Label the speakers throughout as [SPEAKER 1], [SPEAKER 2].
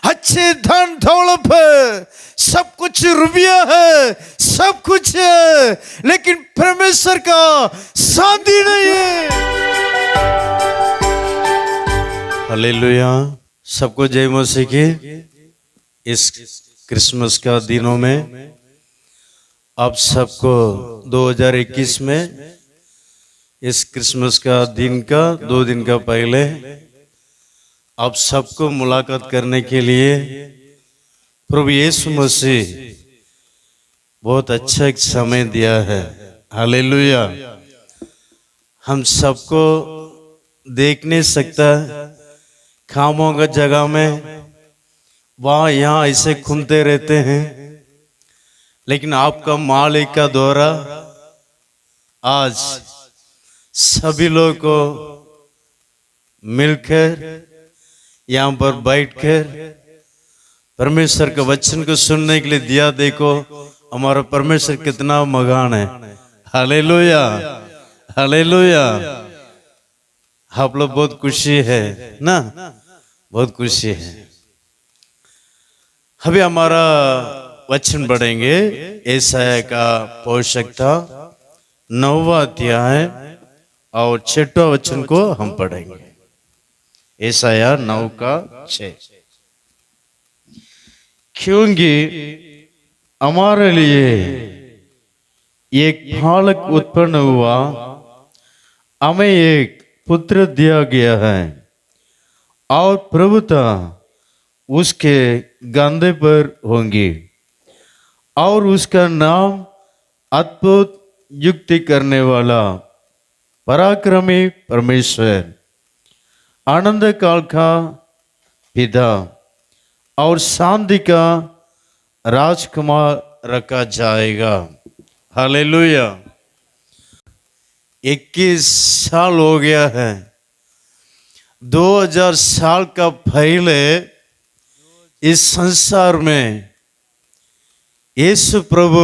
[SPEAKER 1] अच्छे धन दौलत है, सब कुछ रुपया है, सब कुछ है, लेकिन परमेश्वर का शांति नहीं है। हालेलुया। सबको जय मसीह की। इस क्रिसमस का दिनों में आप सबको 2021 में इस क्रिसमस का दिन का 2 दिन का पहले आप सबको मुलाकात करने के लिए प्रभु यीशु मसीह बहुत अच्छा एक समय दिया है। हालेलुया। हम सबको देख नहीं सकता, खामों का जगह में वहाँ यहाँ ऐसे घूमते रहते हैं, लेकिन आपका मालिक का द्वारा आज सभी लोगों को मिलकर यहाँ पर बैठकर परमेश्वर के वचन को सुनने के लिए दिया। देखो हमारा परमेश्वर कितना महान है। Hallelujah, hallelujah. आप लोग बहुत खुशी है ना, बहुत खुशी है। अभी हमारा वचन पढ़ेंगे यशायाह का पोषकता 9वां अध्याय और 6वां वचन को हम पढ़ेंगे। यशायाह 9:6। क्योंकि हमारे लिए एक बालक उत्पन्न हुआ, हमें एक पुत्र दिया गया है और प्रभुता उसके कंधे पर होंगी और उसका नाम अद्भुत युक्ति करने वाला, पराक्रमी परमेश्वर, आनंद काल का पिता और शांति का राजकुमार रखा जाएगा। हालेलुया। 21 साल हो गया है। 2000 साल का पहले इस संसार में यीशु प्रभु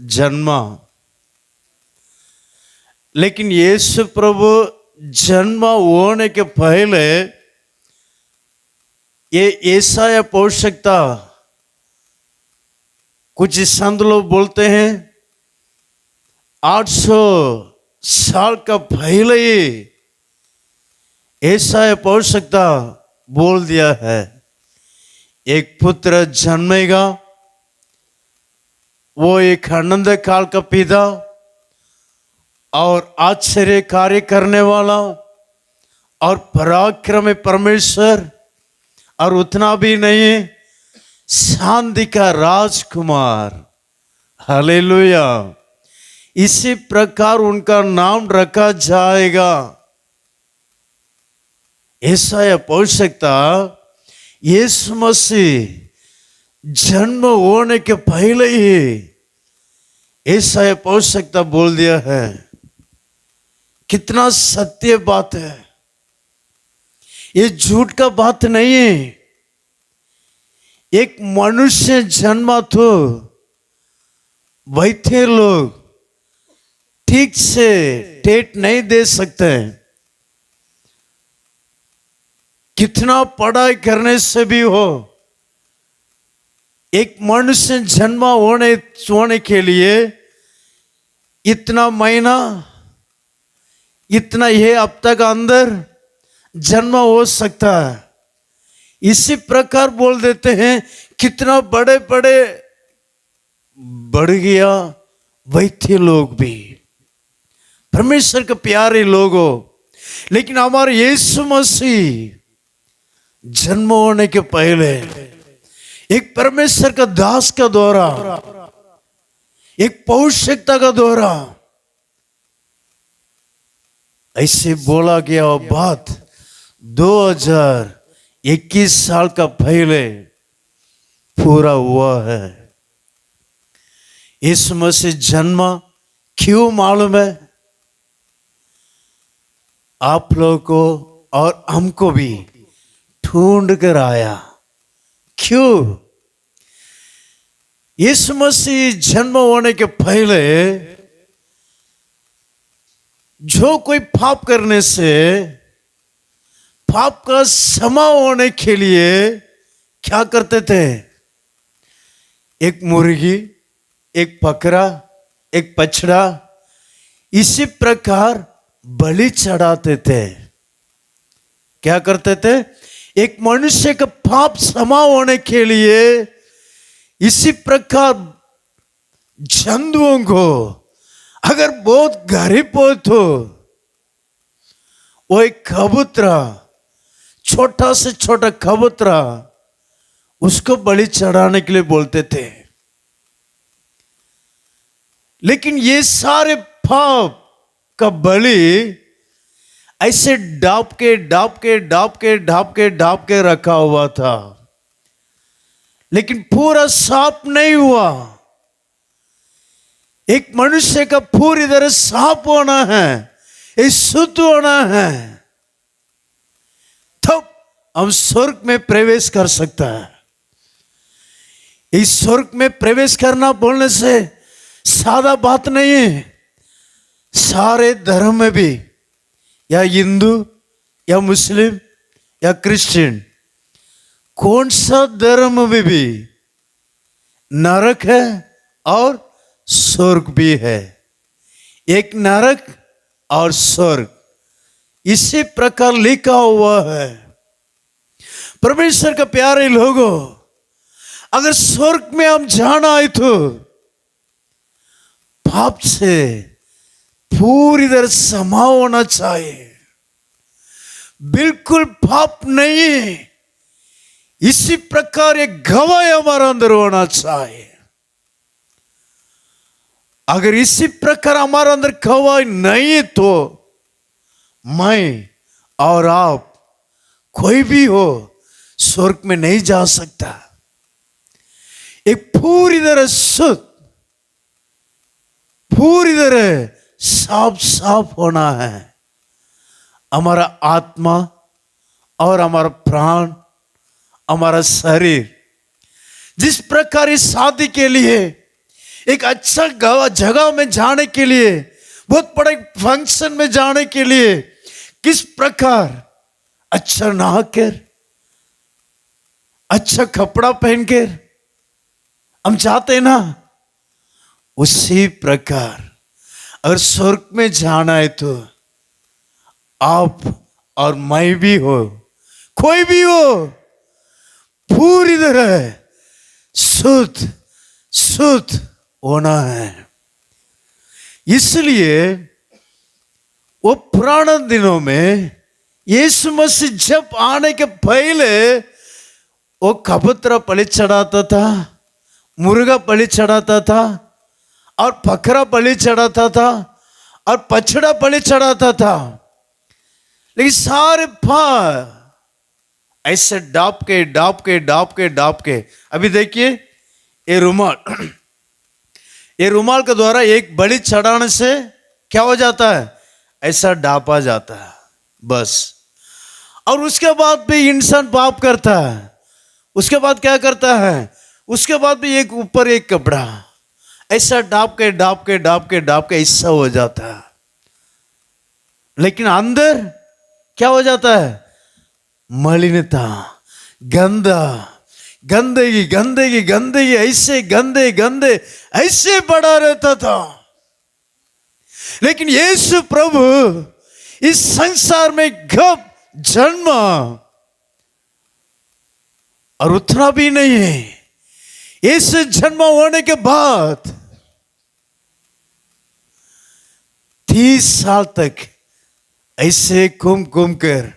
[SPEAKER 1] जन्मा, लेकिन यीशु प्रभु जन्मा होने के पहले ये यशायाह पोषकता, कुछ संत लोग बोलते हैं 800 साल का पहले ही यशायाह पोषकता बोल दिया है। एक पुत्र जन्मेगा, वो एक आनंद काल का पिता और आश्चर्य कार्य करने वाला और पराक्रमी परमेश्वर, और उतना भी नहीं, शांति का राजकुमार। हालेलुया। इसी प्रकार उनका नाम रखा जाएगा। यशायाह पोषकता यीशु मसीह जन्म होने के पहले ही यशायाह पोषकता बोल दिया है। कितना सत्य बात है, ये झूठ का बात नहीं है। एक मनुष्य जन्मा तो वैसे लोग ठीक से टेट नहीं दे सकते, कितना पढ़ाई करने से भी हो। एक मनुष्य जन्मा होने के लिए इतना महीना, इतना ये हफ्ता का अंदर जन्म हो सकता है। इसी प्रकार बोल देते हैं कितना बड़े बड़े बढ़ गया वैसे लोग भी परमेश्वर के प्यारे लोगों, लेकिन हमारे यीशु मसीह जन्म होने के पहले एक परमेश्वर का दास का द्वारा, एक पौष्टिकता का द्वारा ऐसे बोला गया और बात 2021 साल का पहले पूरा हुआ है। यीशु मसीह जन्मा क्यों मालूम है? आप लोगों को और हमको भी ढूंढ कर आया। क्यों? यीशु मसीह जन्म होने के पहले जो कोई पाप करने से पाप का क्षमा होने के लिए क्या करते थे? एक मुर्गी, एक बकरा, एक बछड़ा, इसी प्रकार बलि चढ़ाते थे। क्या करते थे? एक मनुष्य का पाप क्षमा होने के लिए इसी प्रकार जंतुओं को, अगर बहुत गरीब हो तो वो एक कबूतरा, छोटा से छोटा कबूतरा, उसको बलि चढ़ाने के लिए बोलते थे। लेकिन ये सारे पाप का बलि ऐसे ढाप के रखा हुआ था, लेकिन पूरा साफ नहीं हुआ। एक मनुष्य का पूरी तरह साफ होना है, शुद्ध होना है, तब हम स्वर्ग में प्रवेश कर सकता है। इस स्वर्ग में प्रवेश करना बोलने से सादा बात नहीं है। सारे धर्म में भी, या हिंदू या मुस्लिम या क्रिश्चियन, कौन सा धर्म में भी नरक है और स्वर्ग भी है। एक नरक और स्वर्ग इसी प्रकार लिखा हुआ है। परमेश्वर का प्यारे लोगों, अगर स्वर्ग में हम जाना है तो पाप से पूरी तरह क्षमा होना चाहिए, बिल्कुल पाप नहीं। इसी प्रकार एक गवाही हमारा अंदर होना चाहिए। अगर इसी प्रकार हमारे अंदर गवाही नहीं है तो मैं और आप, कोई भी हो, स्वर्ग में नहीं जा सकता। एक पूरी तरह शुद्ध, पूरी तरह साफ होना है हमारा आत्मा और हमारा प्राण, हमारा शरीर। जिस प्रकार इस शादी के लिए एक अच्छा जगह में जाने के लिए, बहुत बड़े फंक्शन में जाने के लिए किस प्रकार अच्छा नहाकर, अच्छा कपड़ा पहनकर हम जाते हैं ना, उसी प्रकार अगर स्वर्ग में जाना है तो आप और मैं भी हो, कोई भी हो, पूरी तरह शुद्ध होना है। इसलिए वो पुराने दिनों में यीशु मसीह जब आने के पहले वो कबूतरा बलि चढ़ाता था, मुर्गा बलि चढ़ाता था, और बकरा बलि चढ़ाता था, और बछड़ा बलि चढ़ाता था। लेकिन सारे ऐसे डाप के अभी देखिए ये रुमाल के द्वारा एक बलि चढ़ाने से क्या हो जाता है? ऐसा डापा जाता है बस। और उसके बाद भी इंसान पाप करता है। उसके बाद क्या करता है? उसके बाद भी एक ऊपर एक कपड़ा ऐसा डाप के ऐसा हो जाता है। लेकिन अंदर क्या हो जाता है? मलिनता, गंदगी ऐसे गंदे ऐसे पड़ा रहता था। लेकिन यीशु प्रभु इस संसार में कब जन्मा, और उतना भी नहीं है, इस जन्म होने के बाद 30 साल तक ऐसे घूम कर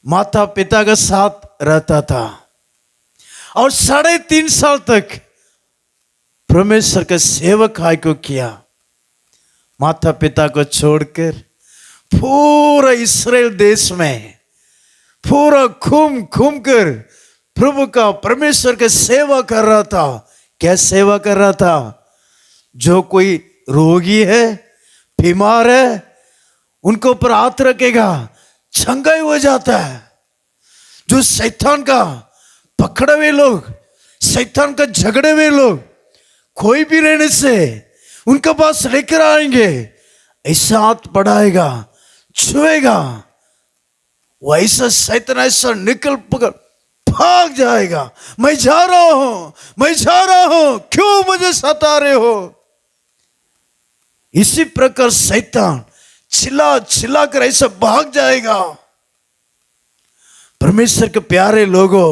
[SPEAKER 1] माता पिता के साथ रहता था, और 3.5 साल तक परमेश्वर का सेवकाई को किया। माता पिता को छोड़कर पूरा इस्राएल देश में पूरा घूम कर प्रभु का, परमेश्वर का सेवा कर रहा था। क्या सेवा कर रहा था? जो कोई रोगी है, बीमार है, उनको ऊपर हाथ रखेगा, चंगाई हो जाता है। जो शैतान का पकड़े हुए लोग, शैतान का झगड़े हुए लोग, कोई भी रहने से उनके पास लेकर आएंगे, ऐसा हाथ बढ़ाएगा, छुएगा, वो ऐसा शैतान ऐसा निकल पकड़ भाग जाएगा। मैं जा रहा हूं, मैं जा रहा हूं, क्यों मुझे सता रहे हो। इसी प्रकार शैतान चिल्ला चिल्ला कर ऐसा भाग जाएगा। परमेश्वर के प्यारे लोगों,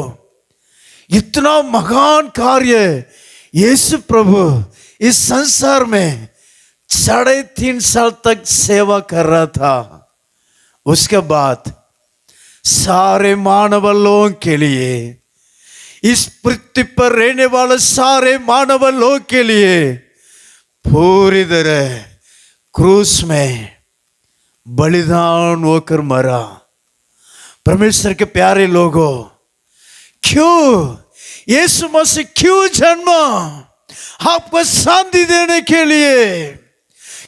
[SPEAKER 1] इतना महान कार्य यीशु प्रभु इस संसार में 3.5 साल तक सेवा कर रहा था। उसके बाद सारे मानव लोगों के लिए, इस पृथ्वी पर रहने वाले सारे मानव लोगों के लिए पूरी तरह क्रूस में बलिदान होकर मरा। परमेश्वर के प्यारे लोगों, क्यों यीशु मसीह क्यों जन्मा? आपको शांति देने के लिए।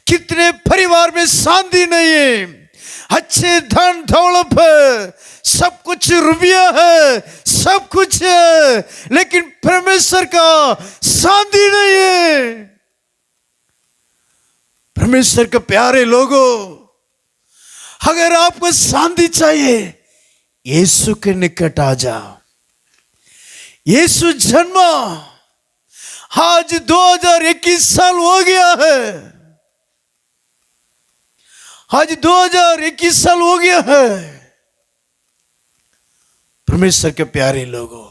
[SPEAKER 1] कितने परिवार में शांति नहीं है, अच्छे धन दौलत है, सब कुछ रुपया है, सब कुछ है, लेकिन परमेश्वर का शांति नहीं है। परमेश्वर के प्यारे लोगों, अगर आपको शांति चाहिए, यीशु के निकट आ जाओ। यीशु जन्मा आज 2021 साल हो गया है। आज 2021 साल हो गया है। परमेश्वर के प्यारे लोगों,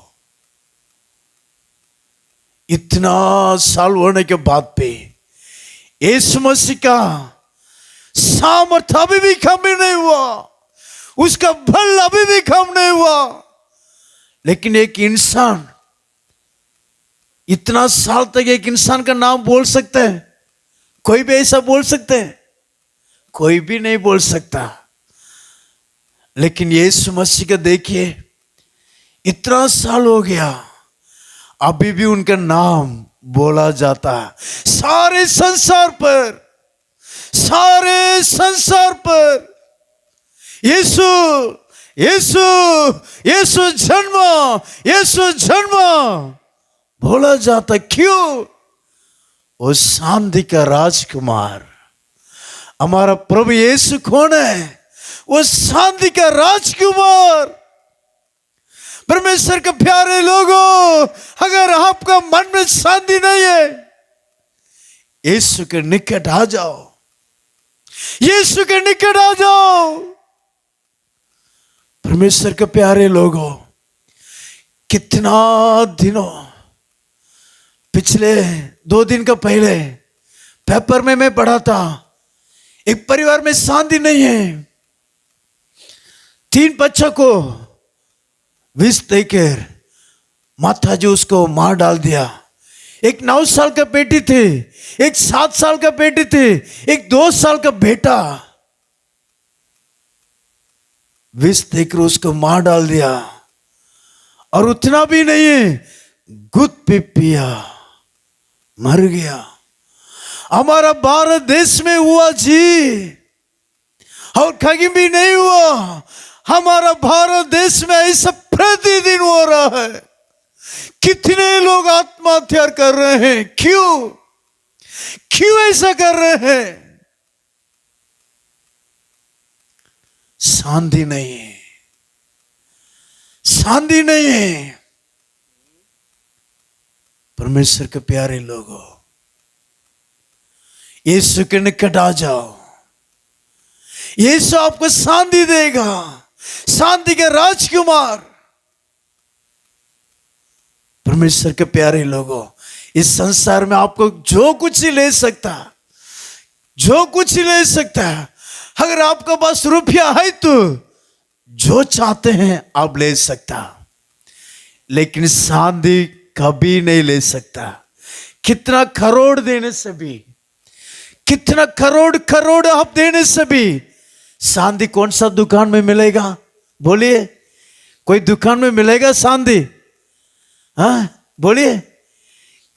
[SPEAKER 1] इतना साल होने के बाद पे यीशु मसीह का सामर्थ्य अभी भी कम नहीं हुआ, उसका बल अभी भी कम नहीं हुआ। लेकिन एक इंसान, इतना साल तक एक इंसान का नाम बोल सकता है? कोई भी ऐसा बोल सकते हैं? कोई भी नहीं बोल सकता। लेकिन यीशु मसीह का देखिए, इतना साल हो गया, अभी भी उनका नाम बोला जाता है सारे संसार पर, सारे संसार पर। यीशु यीशु यीशु जन्म, यीशु जन्म बोला जाता। क्यों? वो शांति का राजकुमार, हमारा प्रभु यीशु कौन है? वो शांति का राजकुमार। परमेश्वर के प्यारे लोगों, अगर आपका मन में शांति नहीं है, यीशु के निकट आ जाओ, यीशु के निकट आ जाओ। परमेश्वर के प्यारे लोगों, कितना दिनों, पिछले 2 दिन का पहले पेपर में मैं पढ़ा था, एक परिवार में शांति नहीं है। 3 बच्चों को विष देकर माता जी उसको मार डाल दिया। एक 9 साल का बेटी थी, एक 7 साल का बेटी थी, एक 2 साल का बेटा। विष देकर उसको मार डाल दिया। और उतना भी नहीं है, गुद पे पिया, मर गया। हमारा भारत देश में हुआ जी, और कहीं भी नहीं हुआ। हमारा भारत देश में ऐसा प्रतिदिन हो रहा है। कितने लोग आत्महत्या कर रहे हैं? क्यों? क्यों ऐसा कर रहे हैं? शांति नहीं है, शांति नहीं है। परमेश्वर के प्यारे लोगों, यीशु के निकट आ जाओ। यीशु आपको शांति देगा, शांति के राजकुमार। परमेश्वर के प्यारे लोगों, इस संसार में आपको जो कुछ ही ले सकता, जो कुछ ही ले सकता है। अगर आपके पास रुपया है तो जो चाहते हैं आप ले सकता, लेकिन शांति कभी नहीं ले सकता। कितना करोड़ देने से भी, कितना करोड़ करोड़ आप देने से भी शांति कौन सा दुकान में मिलेगा? बोलिए, कोई दुकान में मिलेगा शांति? हाँ बोलिए,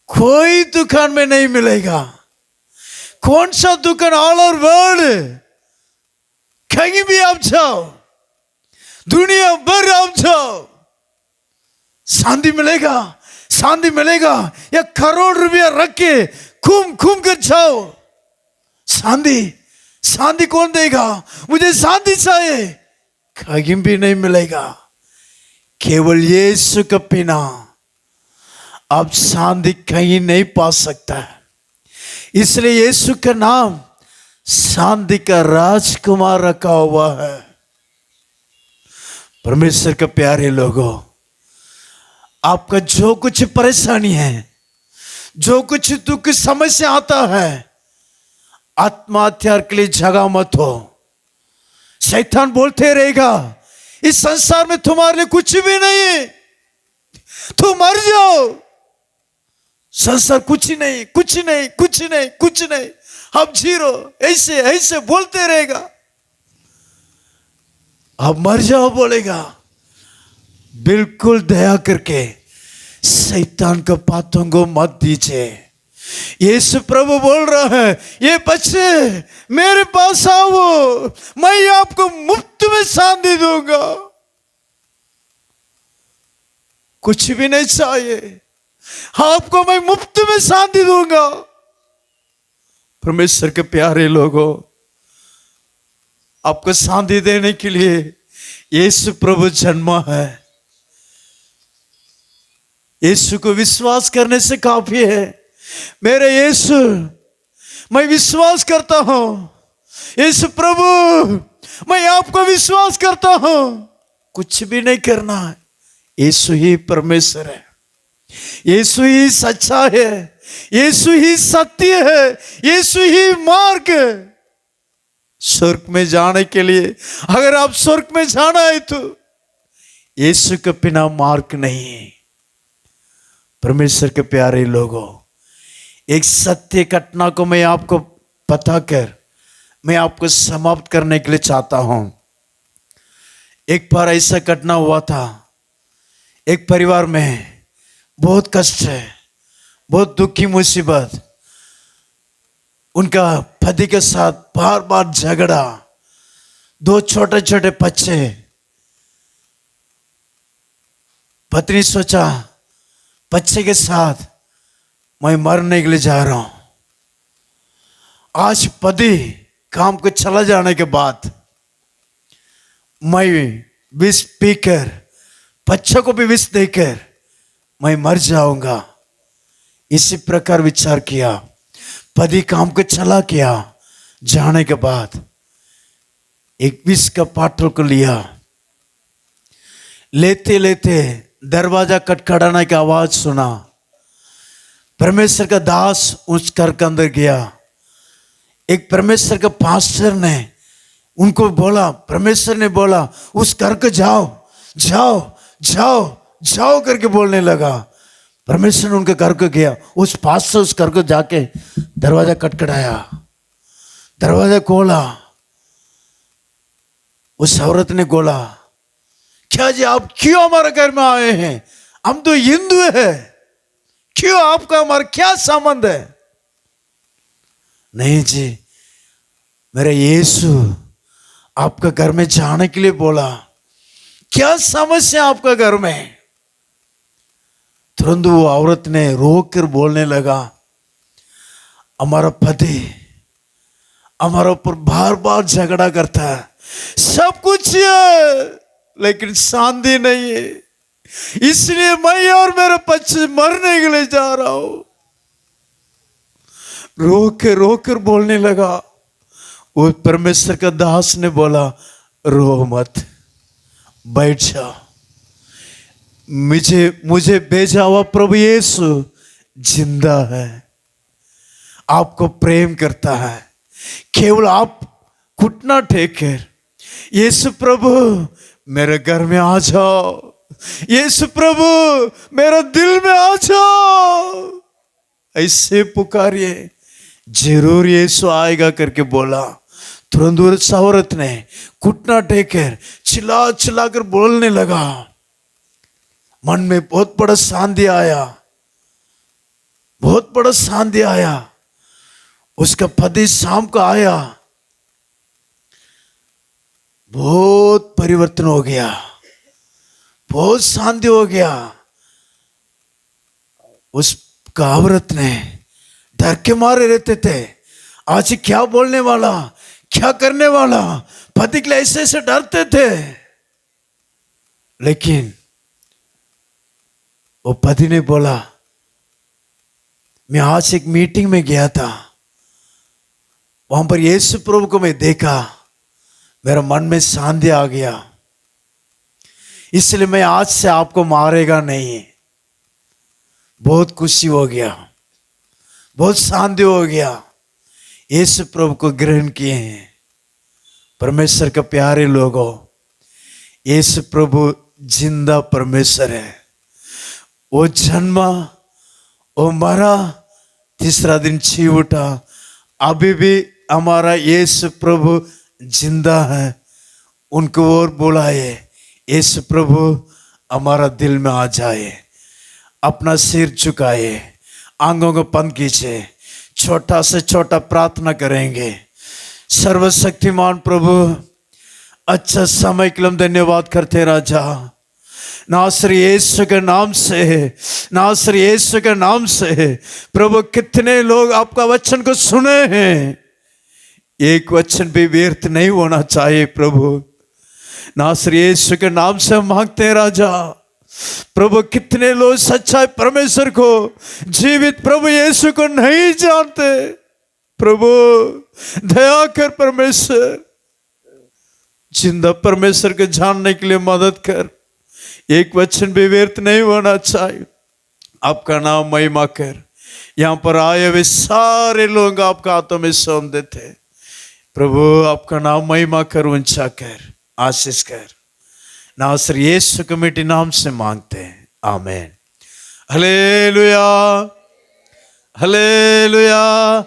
[SPEAKER 1] कोई दुकान में नहीं मिलेगा। कौन सा दुकान? ऑल ओवर वर्ल्ड, कहीं भी आप जाओ, दुनिया भर आप जाओ, शांति मिलेगा, शांति मिलेगा। या करोड़ रुपया रख के घूम घूम कर जाओ, शांति, शांति कौन देगा? मुझे शांति चाहिए, कहीं भी नहीं मिलेगा। केवल यीशु के बिना आप शांति कहीं नहीं पा सकता है। इसलिए यीशु का नाम शांति का राजकुमार रखा हुआ है। परमेश्वर के प्यारे लोगों, आपका जो कुछ परेशानी है, जो कुछ दुख समस्या आता है, आत्महत्या के लिए जगह मत हो। शैतान बोलते रहेगा इस संसार में तुम्हारे लिए कुछ भी नहीं है, तुम मर जाओ। संसार कुछ नहीं, कुछ नहीं, कुछ नहीं, कुछ नहीं, आप जीरो, ऐसे ऐसे बोलते रहेगा। आप मर जाओ बोलेगा। बिल्कुल दया करके शैतान के बातों को मत दीजिए। यीशु प्रभु बोल रहा है, ये बच्चे मेरे पास आओ, मैं आपको मुफ्त में शांति दूंगा। कुछ भी नहीं चाहिए, आपको मैं मुफ्त में शांति दूंगा। परमेश्वर के प्यारे लोगों, आपको शांति देने के लिए यीशु प्रभु जन्मा है। यीशु को विश्वास करने से काफी है। मेरे यीशु, मैं विश्वास करता हूं, यीशु प्रभु मैं आपको विश्वास करता हूं। कुछ भी नहीं करना है। यीशु ही परमेश्वर है, यीशु ही सच्चा है, यीशु ही सत्य है, यीशु ही मार्ग है। स्वर्ग में जाने के लिए अगर आप स्वर्ग में जाना है तो यीशु के बिना मार्ग नहीं है। परमेश्वर के प्यारे लोगों, एक सत्य घटना को मैं आपको बताकर मैं आपको समाप्त करने के लिए चाहता हूं। एक बार ऐसा घटना हुआ था, एक परिवार में बहुत कष्ट है, बहुत दुखी मुसीबत, उनका पति के साथ बार बार झगड़ा, दो छोटे छोटे बच्चे। पत्नी सोचा बच्चे के साथ मैं मरने के लिए जा रहा हूं। आज पति काम को चला जाने के बाद मैं विष पीकर, बच्चों को भी विष देकर मैं मर जाऊंगा। इसी प्रकार विचार किया। पति काम को चला गया, जाने के बाद एक विष का पाटल को लिया, लेते लेते दरवाजा खटखटाने की आवाज सुना। परमेश्वर का दास उस घर के अंदर गया। एक परमेश्वर का पास्टर ने उनको बोला, परमेश्वर ने बोला उस घर को जाओ जाओ जाओ जाओ करके बोलने लगा। परमेश्वर ने उनके घर को गया। उस पास्टर उस घर को जाके दरवाजा खटखटाया, दरवाजा खोला। उस औरत ने बोला, क्या जी आप क्यों हमारे घर में आए हैं? हम तो हिंदू हैं, क्यों आपका हमारा क्या संबंध है? नहीं जी, मेरा यीशु आपका घर में जाने के लिए बोला। क्या समस्या आपका घर में? तुरंत वो औरत ने रोकर बोलने लगा, हमारा पति हमारे ऊपर बार बार झगड़ा करता है, सब कुछ है लेकिन शांति नहीं है, इसलिए मैं और मेरे बच्चे मरने के लिए जा रहा हूं। रोकर बोलने लगा। वो परमेश्वर का दास ने बोला, रो मत, बैठ जा। मुझे भेजा हुआ प्रभु यीशु जिंदा है, आपको प्रेम करता है। केवल आप घुटना टेककर यीशु प्रभु मेरे घर में आ जाओ, यीशु प्रभु मेरा दिल में आ जाओ, ऐसे पुकारिए, जरूर यीशु आएगा करके बोला। तुरंत उस औरत ने घुटना टेककर चिल्ला कर बोलने लगा। मन में बहुत बड़ा शांति आया, बहुत बड़ा शांति आया। उसका पति शाम को आया, बहुत परिवर्तन हो गया, बहुत शांति हो गया। उस औरत ने डर के मारे रहते थे, आज क्या बोलने वाला, क्या करने वाला, पति के लिए ऐसे ऐसे डरते थे। लेकिन वो पति ने बोला, मैं आज एक मीटिंग में गया था, वहां पर यीशु प्रभु को मैं देखा, मेरा मन में शांति आ गया, इसलिए मैं आज से आपको मारेगा नहीं। बहुत खुशी हो गया, बहुत शांति हो गया, यीशु प्रभु को ग्रहण किए हैं। परमेश्वर का प्यारे लोगों, यीशु प्रभु जिंदा परमेश्वर है। वो जन्मा, वो मरा, तीसरा दिन जी उठा। अभी भी हमारा यीशु प्रभु जिंदा है। उनको और बुलाए, यीशु प्रभु हमारा दिल में आ जाए, अपना सिर झुकाए, आंगों को बंद कीजिए, छोटा से छोटा प्रार्थना करेंगे। सर्वशक्तिमान प्रभु, अच्छा समय के लिए हम धन्यवाद करते राजा। नासरी यीशु के नाम से, नासरी यीशु के नाम से प्रभु, कितने लोग आपका वचन को सुने हैं, एक वचन भी व्यर्थ नहीं होना चाहिए प्रभु। नासरी यीशु के नाम से हम मांगते हैं राजा। प्रभु, कितने लोग सच्चाई परमेश्वर को, जीवित प्रभु यीशु को नहीं जानते। प्रभु दया कर परमेश्वर, जिंदा परमेश्वर को जानने के लिए मदद कर। एक वचन भी व्यर्थ नहीं होना चाहिए। आपका नाम महिमा कर। यहाँ पर आए हुए सारे लोग आपका हाथों में सौंप देते प्रभु, आपका नाम महिमा कर, ऊंचा कर, आशीष कर। नासरी यीशु के मीठे नाम से मांगते हैं, आमीन। Hallelujah, hallelujah.